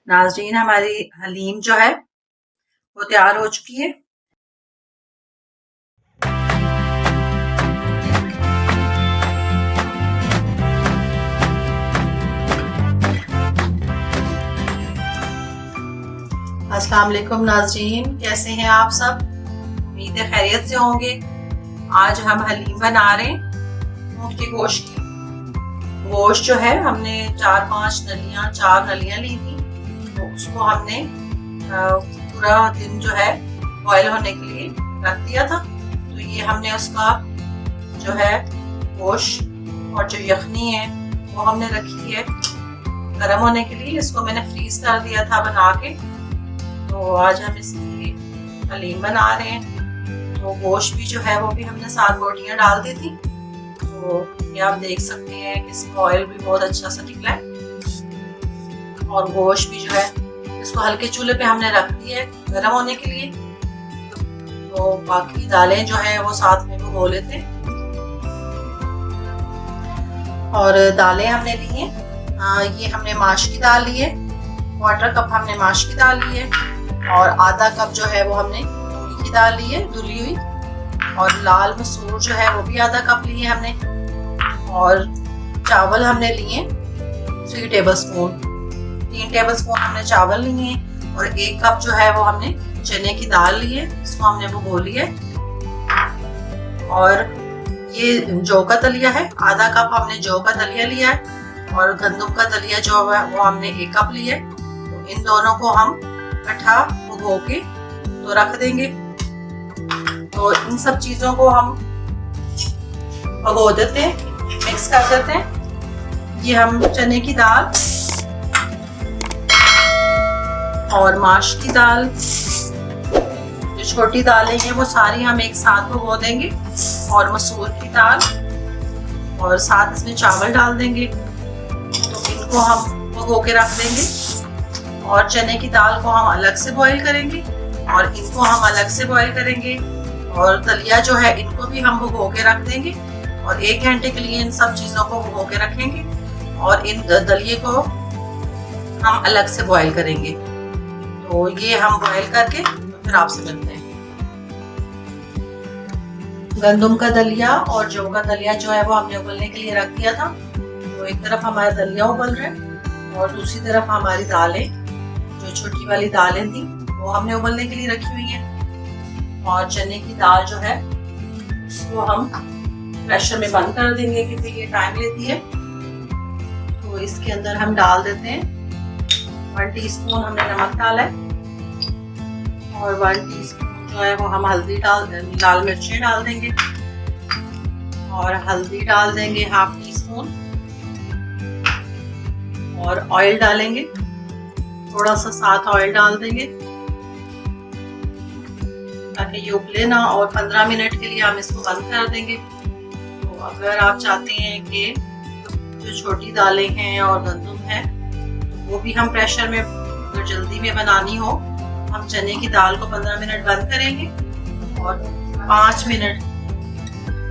नाज़रीन, हमारी हलीम जो है वो तैयार हो चुकी है। अस्सलाम वालेकुम नाज़रीन, कैसे हैं आप सब? उम्मीद है खैरियत से होंगे। आज हम हलीम बना रहे हैं ऊँट के गोश्त की। गोश्त जो है हमने 4 नलियाँ ली थी, तो उसको हमने पूरा दिन जो है बॉयल होने के लिए रख दिया था। तो ये हमने उसका जो है गोश्त और जो यखनी है वो हमने रखी है गर्म होने के लिए। इसको मैंने फ्रीज कर दिया था बना के। तो आज हम इसकी हलीम बना रहे हैं। तो गोश्त भी जो है वो भी हमने 7 बोटियां डाल दी थी। तो ये आप देख सकते हैं कि इसका ऑयल भी बहुत अच्छा सा निकला है। और गोश्त भी जो है इसको हल्के चूल्हे पे हमने रख दिया है गर्म होने के लिए। तो बाकी दालें जो है वो साथ में भिगो लेते हैं। और दालें हमने ली हैं, ये हमने माश की दाल ली है, 1/4 कप हमने माश की दाल ली है, और आधा कप जो है वो हमने मूंग की दाल ली है धुली हुई, और लाल मसूर जो है वो भी आधा कप लिए हमने, और चावल हमने लिए 3 टेबलस्पून, 3 टेबलस्पून हमने चावल लिए हैं, और 1 कप जो है वो हमने चने की दाल ली है, इसको हमने भिगो लिया है। और ये जौ का दलिया है, आधा कप हमने जौ का दलिया लिया है, और गंदम का दलिया जो है वो हमने 1 कप लिया है। तो इन दोनों को हम इकट्ठा भिगो के तो रख देंगे। तो इन सब चीजों को हम भिगो देते हैं, मिक्स कर देते हैं। ये हम चने की दाल और माश की दाल, जो छोटी दालें हैं वो सारी हम एक साथ भिगो देंगे, और मसूर की दाल, और साथ इसमें चावल डाल देंगे। तो इनको हम भिगो के रख देंगे, और चने की दाल को हम अलग से बॉईल करेंगे, और इनको हम अलग से बॉईल करेंगे, और दलिया जो है इनको भी हम भिगो के रख देंगे, और 1 घंटे के लिए इन सब चीज़ों को भिगो के रखेंगे, और इन दलिये को हम अलग से बॉईल करेंगे। तो ये हम बॉईल करके तो फिर आपसे मिलते हैं। गंदम का दलिया और जौ का दलिया जो है वो हमने उबलने के लिए रख दिया था। तो एक तरफ हमारा दलिया उबल रहा है, और दूसरी तरफ हमारी दालें, जो छोटी वाली दालें थी वो हमने उबलने के लिए रखी हुई है। और चने की दाल जो है उसको हम प्रेशर में बंद कर देंगे, क्योंकि ये टाइम लेती है। तो इसके अंदर हम डाल देते हैं 1 टीस्पून हमने नमक डाला है, और 1 टीस्पून जो है वो हम लाल मिर्चें डाल देंगे, और हल्दी डाल देंगे 1/2 टीस्पून, और ऑयल डालेंगे, थोड़ा सा साथ ऑयल डाल देंगे ताकि ये उबले ना, और 15 मिनट के लिए हम इसको बंद कर देंगे। तो अगर आप चाहते हैं कि जो छोटी दालें हैं और गंदम है तो वो भी हम प्रेशर में, अगर जल्दी में बनानी हो, हम चने की दाल को 15 मिनट बंद करेंगे, और 5 मिनट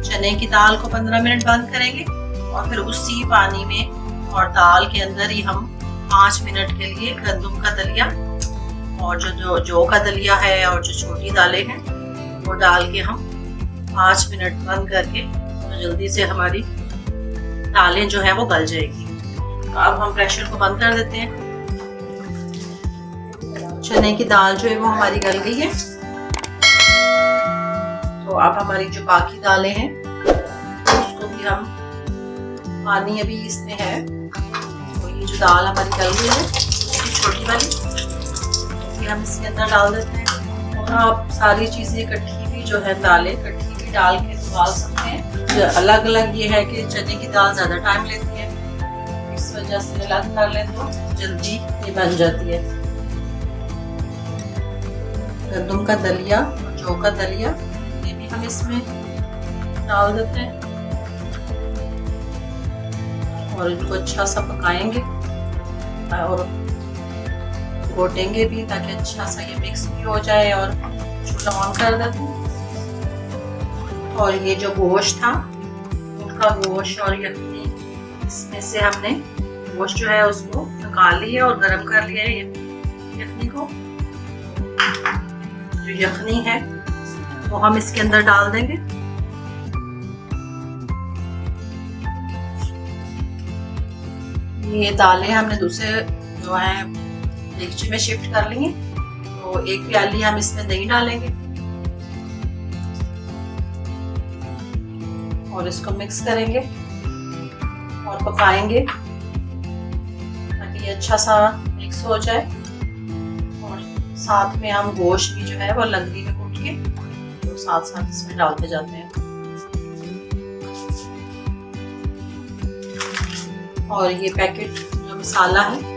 चने की दाल को 15 मिनट बंद करेंगे, और फिर उसी पानी में और दाल के अंदर ही हम 5 मिनट के लिए गंदम का दलिया और जो जौ का दलिया है और जो छोटी दालें हैं वो डाल के हम 5 मिनट बंद करके, तो जल्दी से हमारी दालें जो है वो गल जाएगी। तो अब हम प्रेशर को बंद कर देते हैं। चने की दाल जो है वो हमारी गल गई है। तो अब हमारी जो बाकी दालें हैं उसको भी हम, पानी अभी इसमें है, तो ये जो दाल हमारी गल गई है छोटी वाली, तो हम इसके अंदर डाल देते हैं। और आप सारी चीजें इकट्ठी भी जो है, दालें इकट्ठी भी डाल के डाल सकते हैं। अलग अलग ये है कि चने की दाल ज्यादा टाइम लेती है, इस वजह से अलग कर लें तो जल्दी ये बन जाती है। गंदम का दलिया और जौ का दलिया ये भी हम इसमें डाल देते हैं, और इनको अच्छा सा पकाएंगे और घोटेंगे भी, ताकि अच्छा सा ये मिक्स भी हो जाए। और चूल्हा ऑन कर देते हैं। और ये जो गोश्त था, उनका गोश्त और यखनी, इसमें से हमने गोश्त जो है उसको पका ली है और गरम कर लिया है यखनी को। जो यखनी है वो हम इसके अंदर डाल देंगे। ये दालें हमने दूसरे जो है देगची में शिफ्ट कर लेंगे। तो एक प्याली हम इसमें दही डालेंगे और इसको मिक्स करेंगे और पकाएंगे ताकि ये अच्छा सा मिक्स हो जाए। और साथ में हम गोश्त भी जो है वो लंगड़ी में कूट के तो साथ साथ इसमें डालते जाते हैं। और ये पैकेट जो मसाला है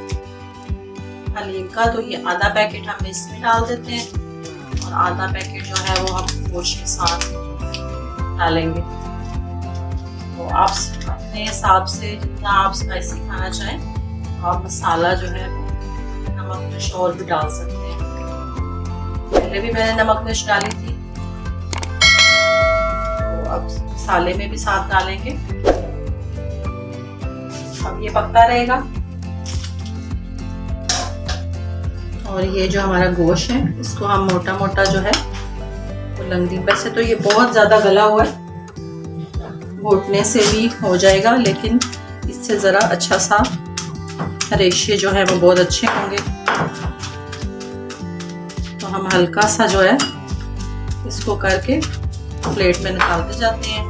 हलीम का, तो ये आधा पैकेट हम इसमें डाल देते हैं और आधा पैकेट जो है वो हम गोश्त के साथ डालेंगे। तो आप अपने हिसाब से जितना आप स्पाइसी खाना चाहें तो आप मसाला जो है नमक मिर्च और भी डाल सकते हैं। पहले भी मैंने नमक मिर्च डाली थी, तो अब मसाले में भी साथ डालेंगे। अब ये पकता रहेगा। और ये जो हमारा गोश्त है इसको हम मोटा मोटा जो है वो लंगड़ी, वैसे तो ये बहुत ज्यादा गला हुआ है, घोटने से भी हो जाएगा, लेकिन इससे ज़रा अच्छा सा रेशे जो है वो बहुत अच्छे होंगे। तो हम हल्का सा जो है इसको करके प्लेट में निकालते जाते हैं।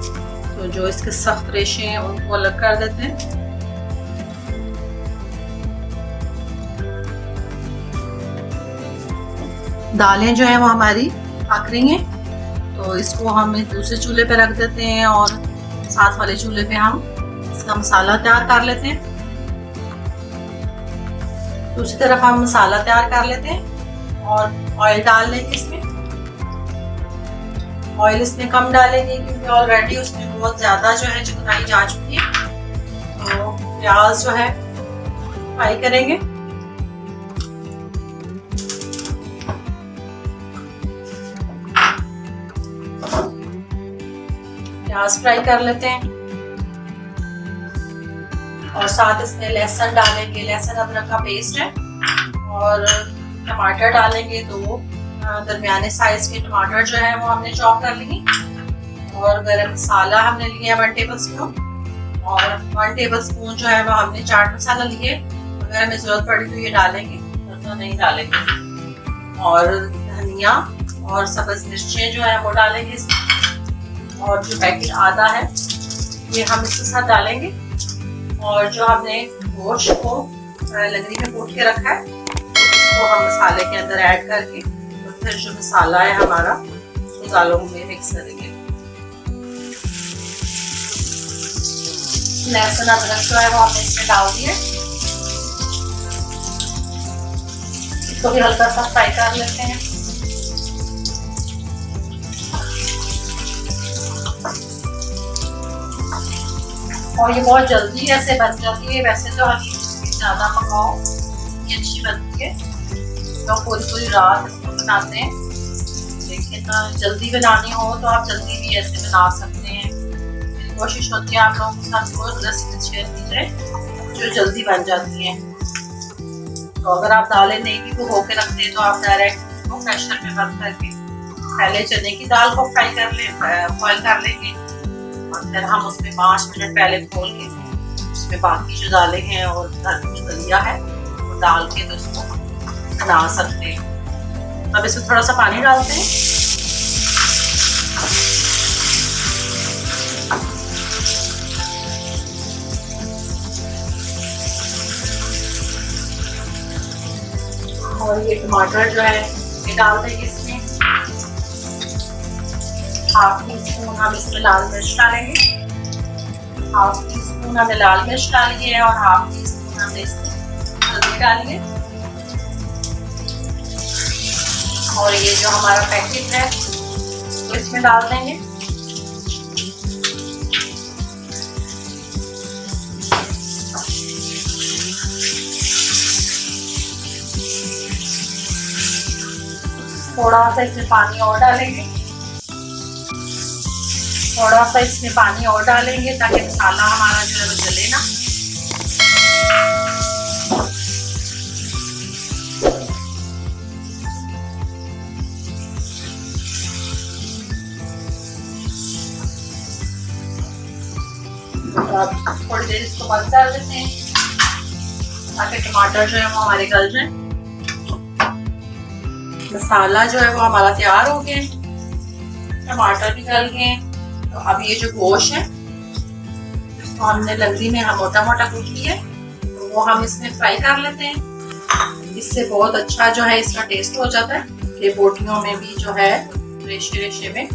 तो जो इसके सख्त रेशे हैं उनको अलग कर देते हैं। दालें जो है वो हमारी पक रही हैं, तो इसको हम दूसरे चूल्हे पे रख देते हैं और साथ वाले चूल्हे पे हम इसका मसाला तैयार कर लेते हैं। दूसरी तरफ हम मसाला तैयार कर लेते हैं और ऑयल डाल लेंगे इसमें। ऑयल इसमें कम डालेंगे क्योंकि ऑलरेडी उसमें बहुत ज़्यादा जो है चिकनाई जा चुकी है। तो प्याज जो है फ्राई करेंगे। प्याज फ्राई कर लेते हैं और साथ इसमें लहसुन डालेंगे। लहसुन अदरक का पेस्ट है और टमाटर डालेंगे। 2 दरमियाने साइज के टमाटर जो है वो हमने चॉप कर लिए। और गरम मसाला हमने लिया 1 टेबल स्पून और 1 टेबल स्पून जो है वो हमने चाट मसाला लिए। अगर हमें जरूरत पड़ी तो ये डालेंगे, तो नहीं डालेंगे। और धनिया और सब्ज मिर्चें जो है वो डालेंगे इसमें। और जो पैकेट आधा है ये हम इसके साथ डालेंगे। और जो हमने गोश्त को लंगड़ी में कूट के रखा है उसको हम मसाले के अंदर ऐड करके तो फिर जो मसाला है हमारा उसको दालों में मिक्स करेंगे। लहसुन अदरक जो है वो हमने इसमें डाल दिया। इसको भी हल्का सा फ्राई कर लेते हैं। और ये बहुत जल्दी ऐसे बन जाती है। वैसे तो हलीम ज़्यादा पकाओ ये अच्छी बनती है, तो पूरी रात इसको बनाते हैं। लेकिन जल्दी बनानी हो तो आप जल्दी भी ऐसे बना सकते हैं। मेरी कोशिश होती है आप लोगों के साथ वो रेसिपी शेयर की जाए जो जल्दी बन जाती हैं। तो अगर आप दालें नहीं भी भिगो के रखते हैं तो आप डायरेक्ट उसको प्रेशर में बंद करके पहले चने की दाल को फ्राई कर लें, बॉयल कर लेंगे और फिर हम उसमें 5 मिनट पहले खोल के उसमें बाकी जो दालें हैं और जो दलिया है वो डाल के तो उसको बना सकते हैं। अब इसमें थोड़ा सा पानी डालते हैं। और ये टमाटर जो है ये डाल देंगे इसमें। 1/2 टीस्पून हम इसमें लाल मिर्च डालेंगे। 1/2 टीस्पून हमने लाल मिर्च डाली है और 1/2 टीस्पून हमने इसमें हल्दी डाली है। और ये जो हमारा पैकेट है इसको इसमें डाल देंगे। थोड़ा सा इसमें पानी और डालेंगे। थोड़ा सा इसमें पानी और डालेंगे ताकि मसाला हमारा जो है वो जले ना। अब थोड़ी देर इसको बंद कर देते हैं ताकि टमाटर जो है वो हमारे गल जाए। मसाला जो है वो हमारा तैयार हो गया, टमाटर भी गल गए। तो अब ये जो गोश्त है इसको हमने लंगड़ी में मोटा मोटा कूट लिया है, तो वो हम इसमें फ्राई कर लेते हैं। इससे बहुत अच्छा जो है इसका टेस्ट हो जाता है कि बोटियों में भी जो है रेशे रेशे में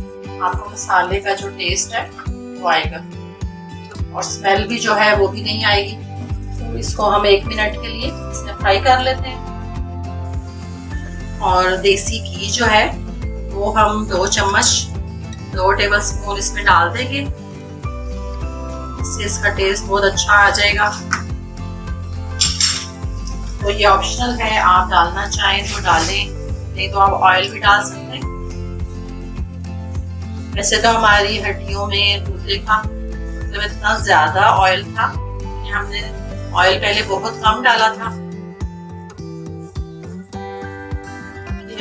आपको मसाले का जो टेस्ट है वो आएगा और स्मेल भी जो है वो भी नहीं आएगी। तो इसको हम 1 मिनट के लिए इसमें फ्राई कर लेते हैं। और देसी घी जो है वो हम 2 टेबल स्पून इसमें डाल देंगे, इससे इसका टेस्ट बहुत अच्छा आ जाएगा। तो ये ऑप्शनल है, आप डालना चाहें तो डालें, नहीं तो आप ऑयल भी डाल सकते हैं। वैसे तो हमारी हड्डियों में दूसरे का मतलब इतना ज्यादा ऑयल था कि हमने ऑयल पहले बहुत कम डाला था।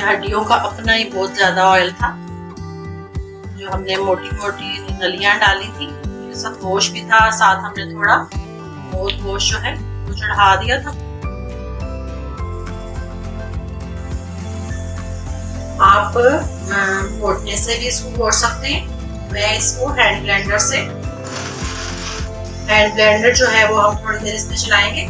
हड्डियों का अपना ही बहुत ज्यादा ऑयल था, जो हमने मोटी मोटी नलियां डाली थी, साथ गोश्त भी था, साथ हमने थोड़ा बहुत गोश्त जो है वो चढ़ा दिया था। आप घोटने से भी इसको घोट सकते हैं। मैं इसको हैंड ब्लेंडर जो है वो हम थोड़ी देर इसमें चलाएंगे।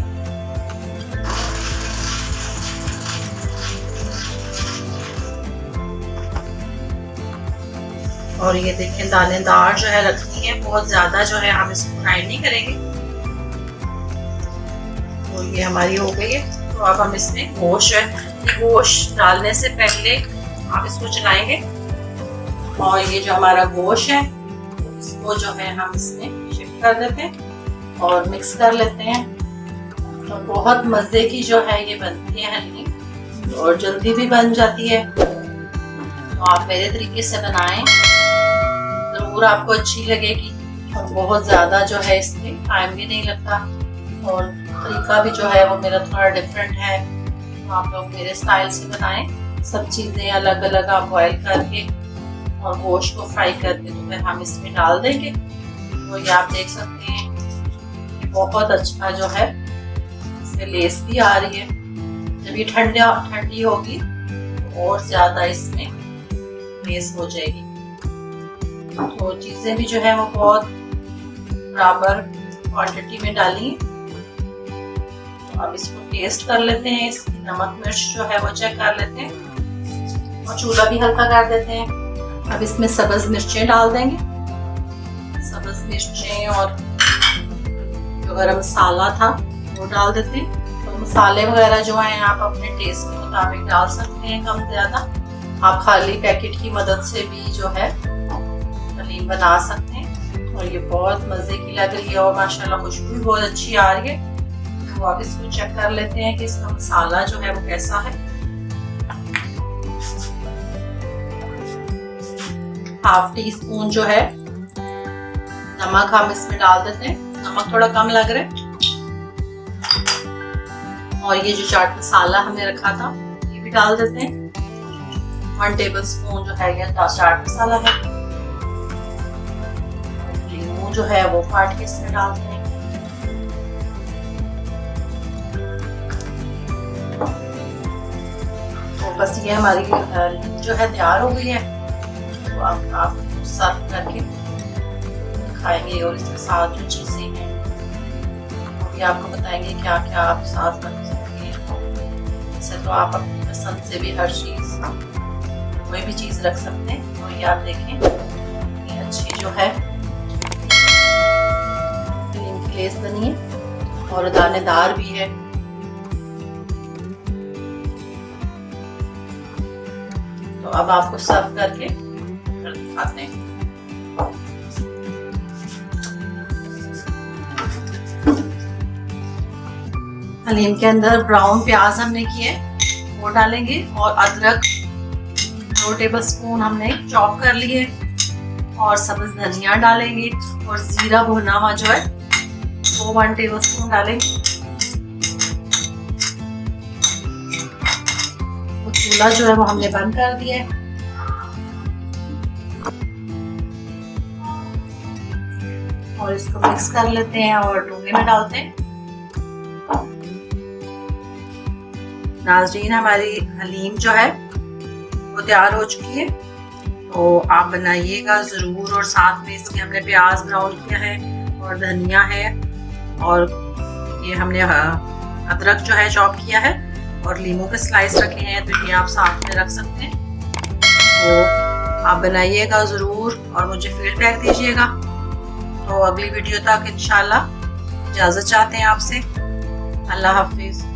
और ये देखें दानेदार जो है रखनी है, बहुत ज्यादा जो है हम इसको फ्राई नहीं करेंगे। तो ये हमारी हो गई है। तो अब हम इसमें गोश्त डालने से पहले आप इसको चलाएंगे और ये जो हमारा गोश्त है इसको जो है हम इसमें शिफ्ट कर देते हैं और मिक्स कर लेते हैं। तो बहुत मजे की जो है ये बनती है हलीम और जल्दी भी बन जाती है। तो आप मेरे तरीके से बनाएं, जरूर आपको अच्छी लगेगी। और बहुत ज्यादा जो है इसमें टाइम भी नहीं लगता और तरीका भी जो है वो मेरा थोड़ा डिफरेंट है। तो आप लोग मेरे स्टाइल से बनाएं, सब चीजें अलग अलग आप बॉयल करके और गोश्त को फ्राई करके तो फिर हम इसमें डाल देंगे। तो ये आप देख सकते हैं बहुत अच्छा जो है इसमें लेस भी आ रही है। जब ये ठंडी होगी तो और ज्यादा इसमें लेस हो जाएगी। तो चीजें भी जो है वो बहुत बराबर क्वांटिटी में डाली। तो अब इसको टेस्ट कर लेते हैं, इसकी नमक मिर्च जो है वो चेक कर लेते हैं और चूल्हा भी हल्का कर देते हैं। अब इसमें सब्ज मिर्चें डाल देंगे, सब्ज मिर्चें और जो गरम मसाला था वो डाल देते हैं। तो मसाले वगैरह जो हैं आप अपने टेस्ट के मुताबिक डाल सकते हैं, कम ज्यादा। आप खाली पैकेट की मदद से भी जो है हलीम बना सकते हैं। और ये बहुत मजे की लग रही है और माशाल्लाह खुशबू भी बहुत अच्छी आ रही है। तो आप इसको चेक कर लेते हैं कि इसका मसाला जो है वो कैसा है। ½ टीस्पून जो है नमक हम इसमें डाल देते हैं, नमक थोड़ा कम लग रहा है। और ये जो चाट मसाला हमने रखा था ये भी डाल देते हैं। 1 टेबल स्पून जो है ये चाट मसाला है। लीमू जो है वो काट के इसमें डालते हैं। तो बस ये हमारी जो है तैयार हो गई है। तो आप सर्व करके खाएंगे और इसके साथ जो चीजें हैं वो भी आपको बताएंगे क्या क्या आप साथ रख सकते हैं। जैसे तो आप अपनी पसंद से भी हर चीज कोई भी चीज रख सकते हैं। तो ये आप देखें ये अच्छी जो है लेस बनी है और दानेदार भी है। तो अब आपको सर्व करके दिखाते हैं। हलीम के अंदर ब्राउन प्याज हमने किए वो डालेंगे और अदरक 2 टेबल स्पून हमने चॉप कर लिए और सब्ज धनिया डालेंगे और जीरा भुना हुआ जो है वो 1 टेबल स्पून डालेंगे। चूल्हा जो है वो हमने बंद कर दिया है। और इसको मिक्स कर लेते हैं और डूंगे में डालते हैं। नाज़रीन, हमारी हलीम जो है वो तैयार हो चुकी है, तो आप बनाइएगा ज़रूर। और साथ में इसके हमने प्याज ब्राउन किया है और धनिया है और ये हमने अदरक जो है चॉप किया है और लीमू के स्लाइस रखे हैं, तो ये आप साथ में रख सकते हैं। तो आप बनाइएगा ज़रूर और मुझे फीडबैक दीजिएगा। तो अगली वीडियो तक इंशाल्लाह इजाज़त चाहते हैं आपसे। अल्लाह हाफिज़।